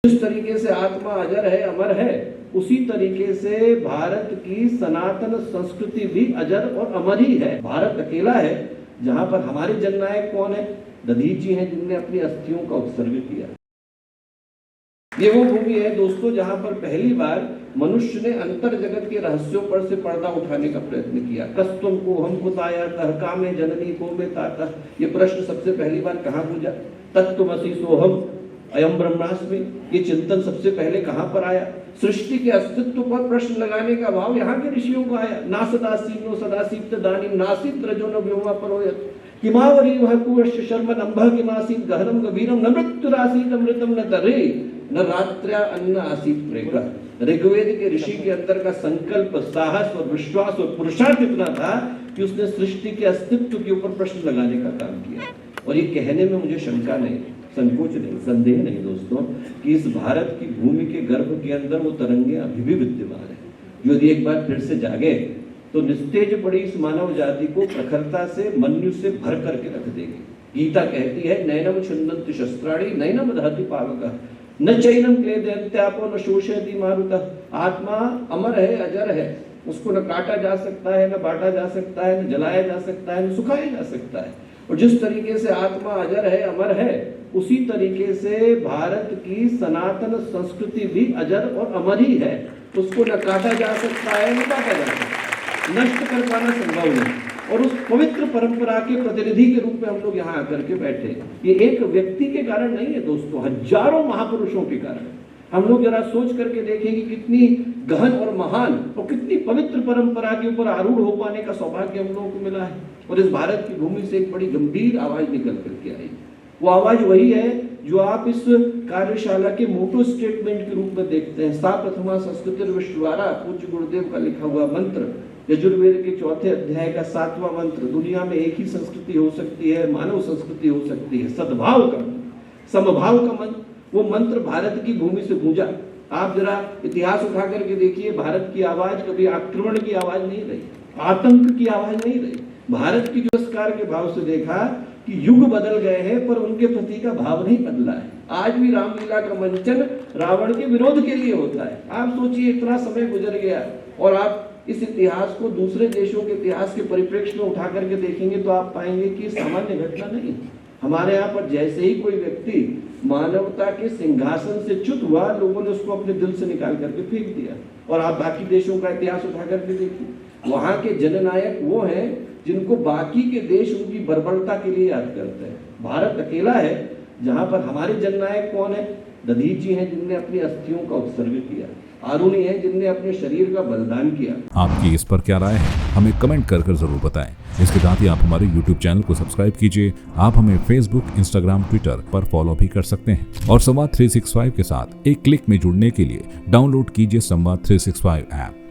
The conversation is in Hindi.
जिस तरीके से आत्मा अजर है, अमर है, उसी तरीके से भारत की सनातन संस्कृति भी अजर और अमर ही है। भारत अकेला है जहां पर हमारे जननायक कौन है? दधीच जी हैं, जिनने अपनी अस्थियों का उत्सर्ग किया। ये वो भूमि है दोस्तों जहां पर पहली बार मनुष्य ने अंतर जगत के रहस्यों पर से पर्दा उठाने का प्रयत्न किया। कस्तुम को हम कुताया तहका में जननी को में ताता, ये प्रश्न सबसे पहली बार कहां पूछा? तत्त्वमसि सोहम अयम ब्रह्मास्मि, ये चिंतन सबसे पहले कहां पर आया? सृष्टि के अस्तित्व पर प्रश्न लगाने का भाव यहाँ के ऋषियों को आया। ना सदासीनो सदासीप्त दानीम नासित रजो न व्योमा परोयत किमावरी वह कुवश्य शर्म नंभ किमासीत गहनम गभीरम न मृत्युरासीत अमृतम न तरे न रात्र्या अन्न आसीत प्रेगा। ऋग्वेद के ऋषि के अंदर का संकल्प, साहस और विश्वास और पुरुषार्थ इतना था कि उसने सृष्टि के अस्तित्व के ऊपर प्रश्न लगाने का काम किया। और ये कहने में मुझे शंका नहीं, संकोच नहीं, संदेह नहीं दोस्तों कि इस भारत की भूमि के गर्भ के अंदर वो तरंगे अभी भी विद्यमान है, जो यदि एक बार फिर से जागे तो निस्तेज पड़ी इस मानव जाति को प्रखरता से मन्यु से भर करके रख देगी। गीता कहती है नैनम छुन्दन्ति शस्त्राणि नैनम दहति पावकः न चैनम क्लेदयन्त्यापो न शोषयति मारुतः। आत्मा अमर है, अजर है, उसको न काटा जा सकता है, न बांटा जा सकता है, न जलाया जा सकता है, न सुखाया जा सकता है। और जिस तरीके से आत्मा अजर है, अमर है, उसी तरीके से भारत की सनातन संस्कृति भी अजर और अमर ही है। उसको न काटा जा सकता है, न बांटा जा सकता है, नष्ट कर पाना संभव नहीं। और उस पवित्र परंपरा के प्रतिनिधि के रूप में हम लोग यहाँ आकर के बैठे। ये एक व्यक्ति के कारण नहीं है दोस्तों, हजारों महापुरुषों के कारण। हम लोग जरा सोच करके देखें कि कितनी गहन और महान और कितनी पवित्र परंपरा के ऊपर आरूढ़ हो पाने का सौभाग्य हम लोगों को मिला है। और इस भारत की भूमि से एक बड़ी गंभीर आवाज निकल करके आई। वो आवाज वही है जो आप इस कार्यशाला के मोटो स्टेटमेंट के रूप में देखते हैं। सा प्रथमा संस्कृति विश्ववारा, पूज्य गुरुदेव का लिखा हुआ मंत्र, यजुर्वेद के 4थे अध्याय का 7वां मंत्र। दुनिया में एक ही संस्कृति हो सकती है, मानव संस्कृति हो सकती है, सद्भाव का, समभाव का मंत्र। वो मंत्र भारत की भूमि से गूंजा। आप जरा इतिहास उठा करके देखिए, भारत की आवाज कभी आक्रमण की आवाज नहीं रही, आतंक की आवाज नहीं रही। भारत की जो संस्कार के भाव से देखा कि युग बदल गए हैं पर उनके प्रति का भाव नहीं बदला है। आज भी रामलीला का मंचन रावण के विरोध के लिए होता है। आप सोचिए, इतना समय गुजर गया और आप इस इतिहास को दूसरे देशों के इतिहास के परिप्रेक्ष्य में उठा करके देखेंगे तो आप पाएंगे कि सामान्य घटना नहीं। हमारे यहाँ पर जैसे ही कोई व्यक्ति मानवता के सिंहासन से च्युत हुआ, लोगों ने उसको अपने दिल से निकाल करके फेंक दिया। और आप बाकी देशों का इतिहास उठा करके देखिए, वहां के जननायक वो हैं जिनको बाकी के देश उनकी बर्बरता के लिए याद करते हैं। भारत अकेला है जहां पर हमारे जननायक कौन है? दधीच जी हैं, जिनने अपनी अस्थियों का उत्सर्ग किया। आरुणि हैं, जिनने अपने शरीर का बलिदान किया। आपकी इस पर क्या राय है, हमें कमेंट कर जरूर बताएं। इसके साथ ही आप हमारे YouTube चैनल को सब्सक्राइब कीजिए। आप हमें Facebook, Instagram, Twitter पर फॉलो भी कर सकते हैं। और संवाद 365 के साथ एक क्लिक में जुड़ने के लिए डाउनलोड कीजिए संवाद 365 ऐप।